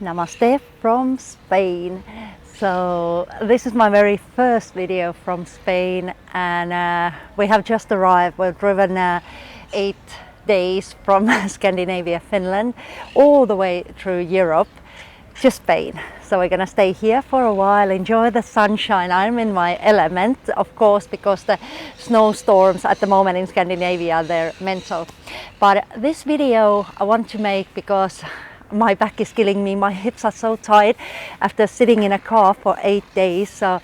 Namaste from Spain. So this is my very first video from Spain, and we have just arrived. We've driven 8 days from Scandinavia, Finland, all the way through Europe to Spain. So we're gonna stay here for a while, enjoy the sunshine. I'm in my element, of course, because the snowstorms at the moment in Scandinavia, they're mental. But this video I want to make because my back is killing me. My hips are so tight after sitting in a car for 8 days. So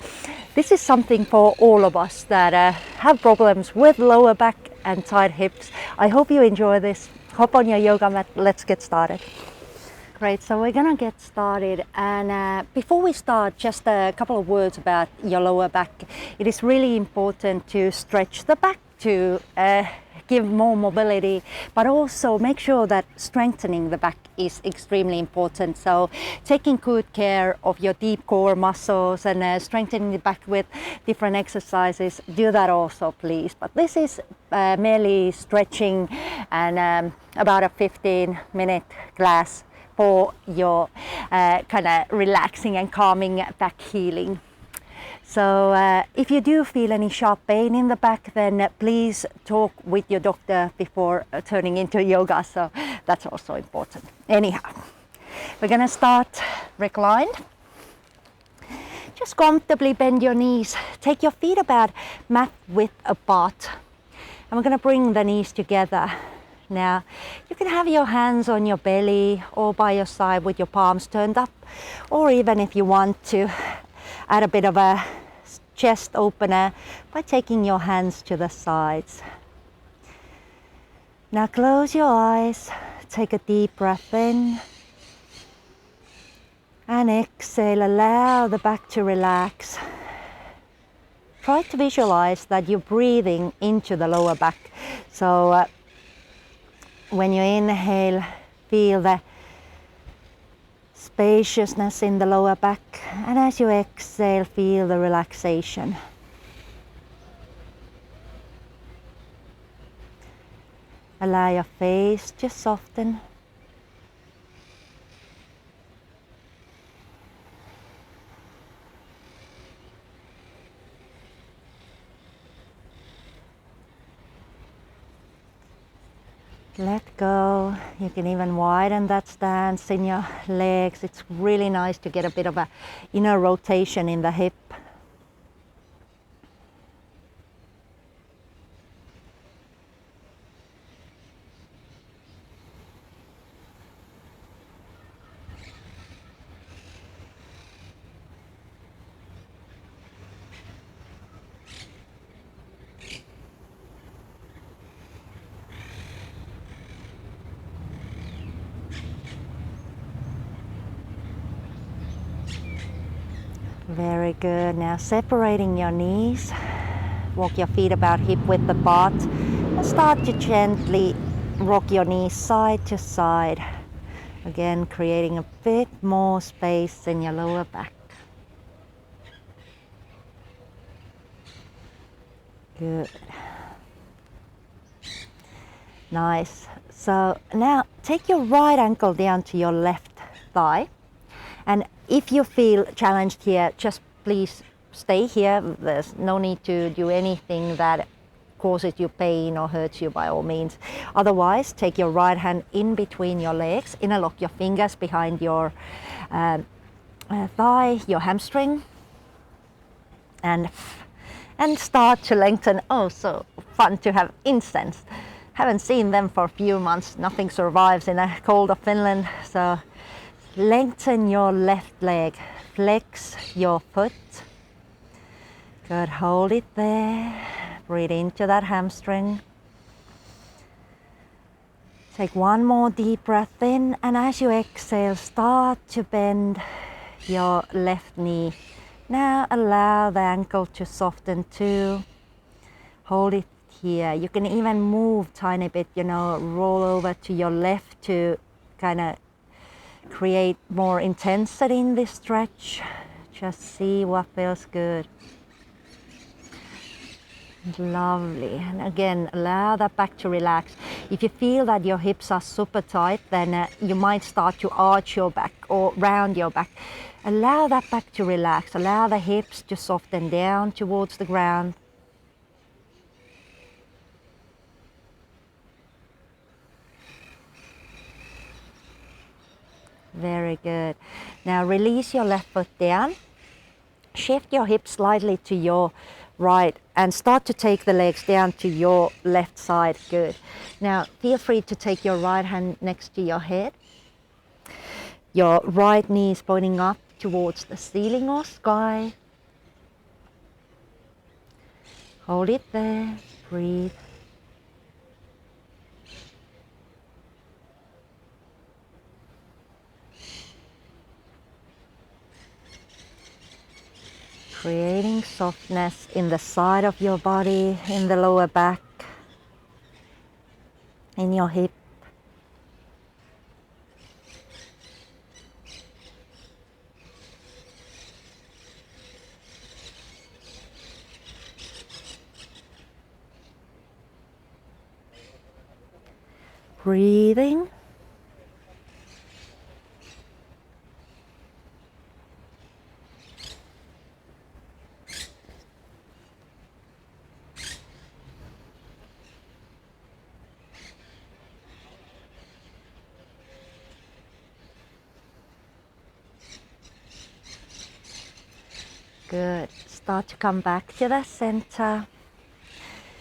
this is something for all of us that have problems with lower back and tight hips. I hope you enjoy this. Hop on your yoga mat. Let's get started. Great, so we're gonna get started, and before we start, just a couple of words about your lower back. It is really important to stretch the back to give more mobility, but also make sure that strengthening the back is extremely important. So taking good care of your deep core muscles and strengthening the back with different exercises, do that also please. But this is merely stretching and about a 15-minute class for your kind of relaxing and calming back healing. So if you do feel any sharp pain in the back, then please talk with your doctor before turning into yoga. So that's also important. Anyhow, we're gonna start reclined. Just comfortably bend your knees. Take your feet about mat width apart. And we're gonna bring the knees together. Now, you can have your hands on your belly or by your side with your palms turned up, or even if you want to add a bit of a chest opener by taking your hands to the sides. Now close your eyes, take a deep breath in, and exhale, allow the back to relax. Try to visualize that you're breathing into the lower back. So when you inhale, feel the spaciousness in the lower back, and as you exhale, feel the relaxation. Allow your face to soften. Let go. You can even widen that stance in your legs. It's really nice to get a bit of a inner rotation in the hip. Very good. Now separating your knees, walk your feet about hip width apart, and start to gently rock your knees side to side. Again, creating a bit more space in your lower back. Good. Nice. So now take your right ankle down to your left thigh, and if you feel challenged here, just please stay here. There's no need to do anything that causes you pain or hurts you, by all means. Otherwise, take your right hand in between your legs, interlock your fingers behind your thigh, your hamstring, and start to lengthen. Oh, so fun to have incense. Haven't seen them for a few months. Nothing survives in a cold of Finland. So lengthen your left leg, flex your foot. Good, hold it there. Breathe into that hamstring. Take one more deep breath in, and as you exhale, start to bend your left knee. Now allow the ankle to soften too. Hold it here. You can even move tiny bit, roll over to your left to kind of create more intensity in this stretch. Just see what feels good. Lovely. And again, allow that back to relax. If you feel that your hips are super tight, then you might start to arch your back or round your back. Allow that back to relax. Allow the hips to soften down towards the ground. Very good. Now release your left foot down. Shift your hips slightly to your right and start to take the legs down to your left side. Good. Now feel free to take your right hand next to your head. Your right knee is pointing up towards the ceiling or sky. Hold it there. Breathe. Creating softness in the side of your body, in the lower back, in your hip. Breathing. Good. Start to come back to the center.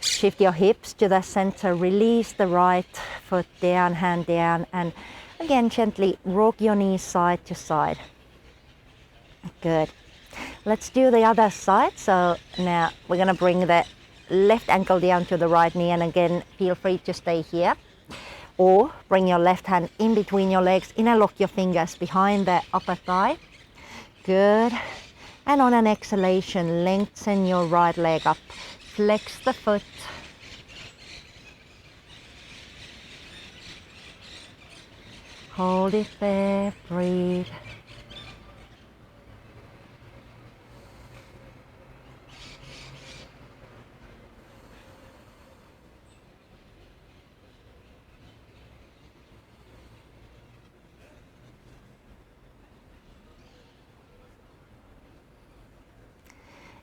Shift your hips to the center. Release the right foot down, hand down, and again gently rock your knees side to side. Good. Let's do the other side. So now we're going to bring the left ankle down to the right knee, and again feel free to stay here. Or bring your left hand in between your legs, interlock your fingers behind the upper thigh. Good. And on an exhalation, lengthen your right leg up. Flex the foot. Hold it there, breathe.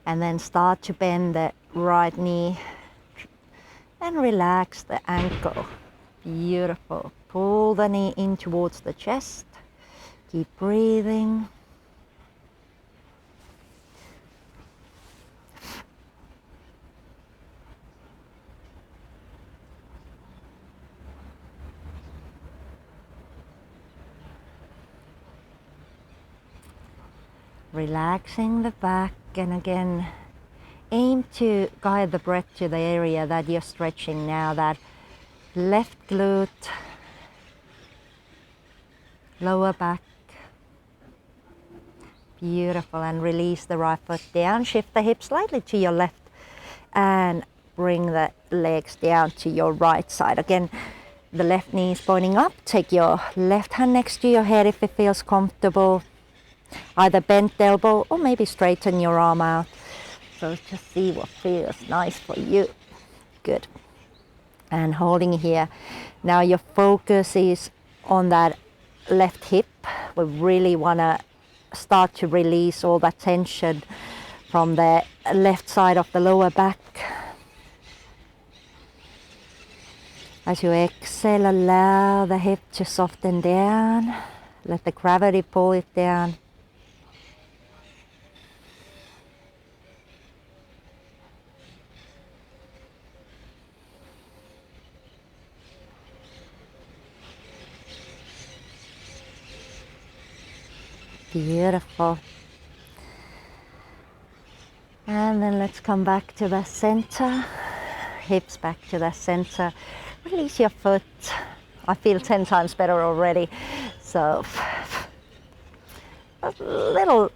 And then start to bend the right knee and relax the ankle. Beautiful. Pull the knee in towards the chest. Keep breathing. Relaxing the back, and again aim to guide the breath to the area that you're stretching now, that left glute, lower back. Beautiful. And release the right foot down. Shift the hips slightly to your left and bring the legs down to your right side. Again, the left knee is pointing up. Take your left hand next to your head if it feels comfortable. Either bent elbow or maybe straighten your arm out. So just see what feels nice for you. Good. And holding here. Now your focus is on that left hip. We really want to start to release all that tension from the left side of the lower back. As you exhale, allow the hip to soften down. Let the gravity pull it down. Beautiful. And then let's come back to the center. Hips back to the center. Release your foot. I feel 10 times better already. So little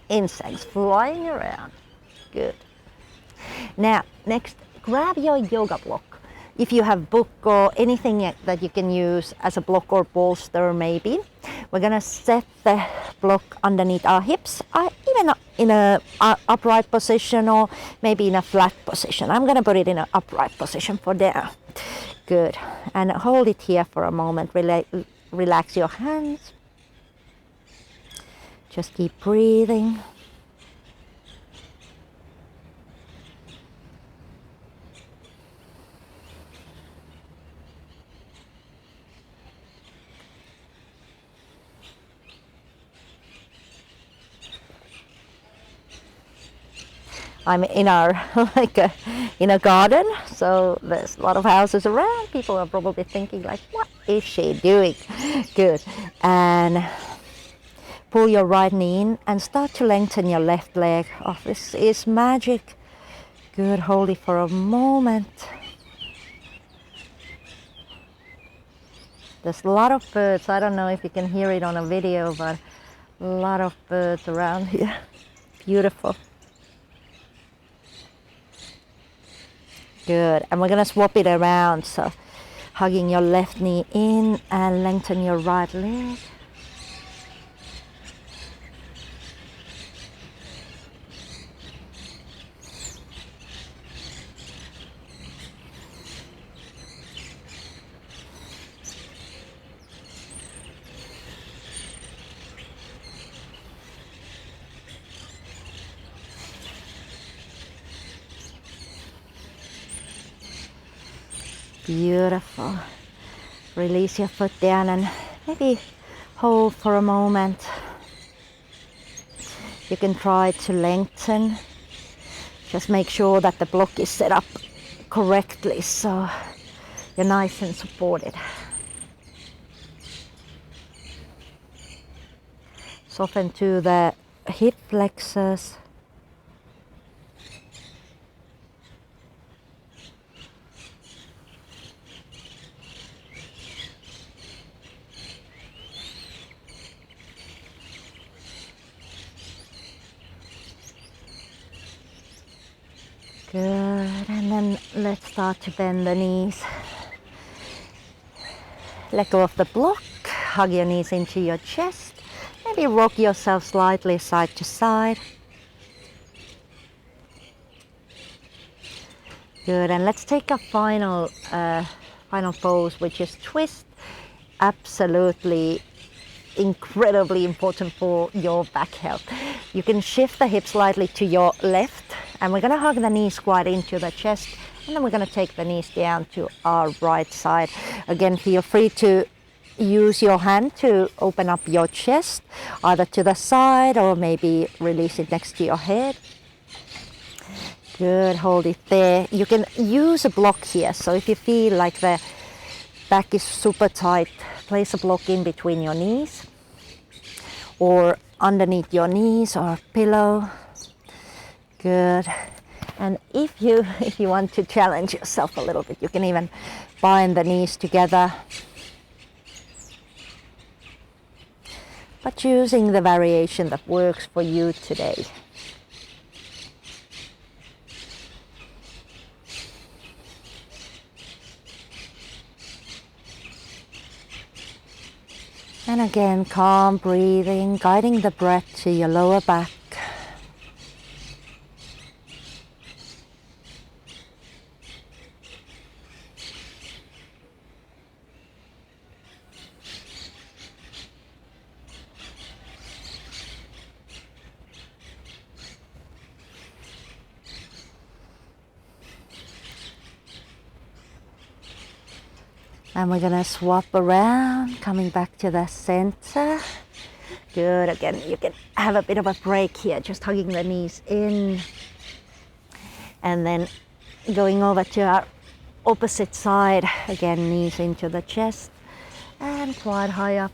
insects flying around. Good. Now, next, grab your yoga block. If you have book or anything that you can use as a block or bolster maybe, we're gonna set the block underneath our hips, even in a upright position or maybe in a flat position. I'm gonna put it in an upright position for now. Good. And hold it here for a moment. Relax your hands. Just keep breathing. I'm in our in a garden, so there's a lot of houses around. People are probably thinking like, what is she doing? Good. And pull your right knee in and start to lengthen your left leg. Oh, this is magic. Good. Hold it for a moment. There's a lot of birds. I don't know if you can hear it on a video, but a lot of birds around here. Beautiful. Good. And we're going to swap it around. So hugging your left knee in and lengthen your right leg. Beautiful. Release your foot down and maybe hold for a moment. You can try to lengthen. Just make sure that the block is set up correctly so you're nice and supported. Soften to the hip flexors. Good, and then let's start to bend the knees. Let go of the block, hug your knees into your chest. Maybe rock yourself slightly side to side. Good, and let's take a final pose, which is twist. Absolutely incredibly important for your back health. You can shift the hips slightly to your left, and we're going to hug the knees quite into the chest, and then we're going to take the knees down to our right side. Again, feel free to use your hand to open up your chest, either to the side or maybe release it next to your head. Good, hold it there. You can use a block here, so if you feel like the back is super tight, place a block in between your knees or underneath your knees or pillow. Good. And if you want to challenge yourself a little bit, you can even bind the knees together. But choosing the variation that works for you today. And again, calm breathing, guiding the breath to your lower back. And we're gonna swap around, coming back to the center. Good, again, you can have a bit of a break here, just hugging the knees in. And then going over to our opposite side, again, knees into the chest and quite high up.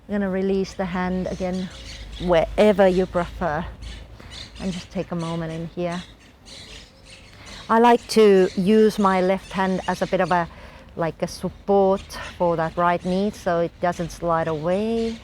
We're gonna release the hand again, wherever you prefer. And just take a moment in here. I like to use my left hand as a bit of a like a support for that right knee so it doesn't slide away.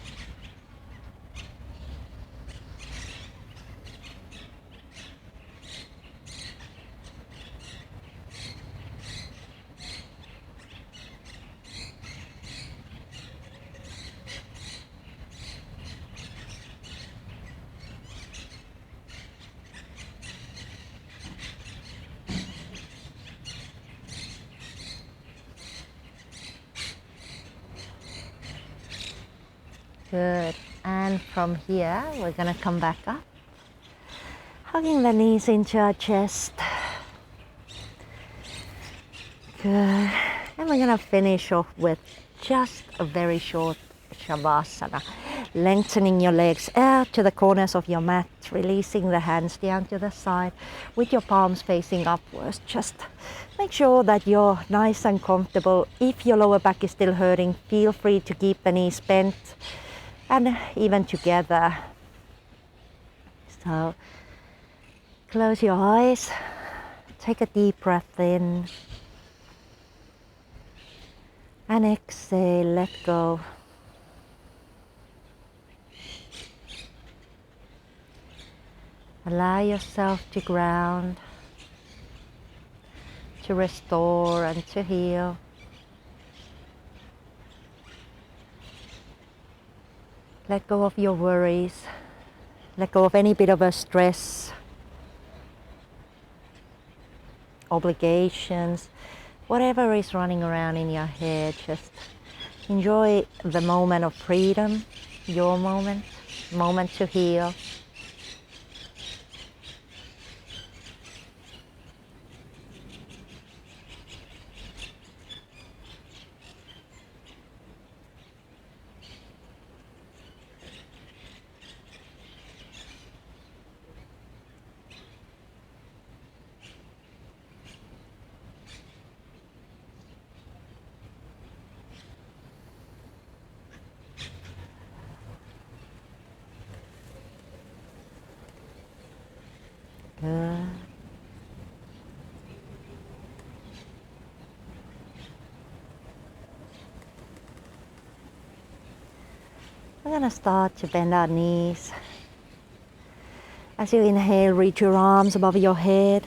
Good. And from here, we're gonna come back up, hugging the knees into our chest. Good. And we're gonna finish off with just a very short Shavasana. Lengthening your legs out to the corners of your mat, releasing the hands down to the side with your palms facing upwards. Just make sure that you're nice and comfortable. If your lower back is still hurting, feel free to keep the knees bent and even together. So close your eyes, take a deep breath in, and exhale, let go. Allow yourself to ground, to restore and to heal. Let go of your worries. Let go of any bit of a stress, obligations, whatever is running around in your head. Just enjoy the moment of freedom, your moment to heal. Good. We're going to start to bend our knees. As you inhale, reach your arms above your head.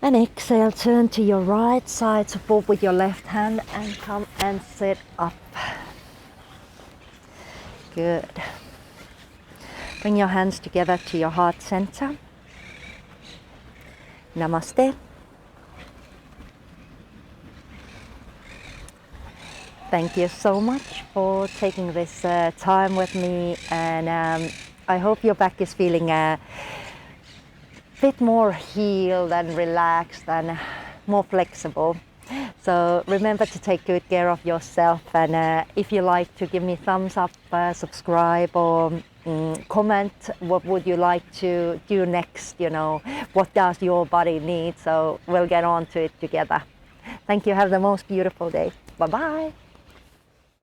And exhale, turn to your right side, support with your left hand and come and sit up. Good. Bring your hands together to your heart center. Namaste. Thank you so much for taking this time with me, and I hope your back is feeling a bit more healed and relaxed and more flexible. So remember to take good care of yourself, and if you like to give me thumbs up, subscribe, or comment what would you like to do next, what does your body need, so we'll get on to it together. Thank you. Have the most beautiful day. Bye bye.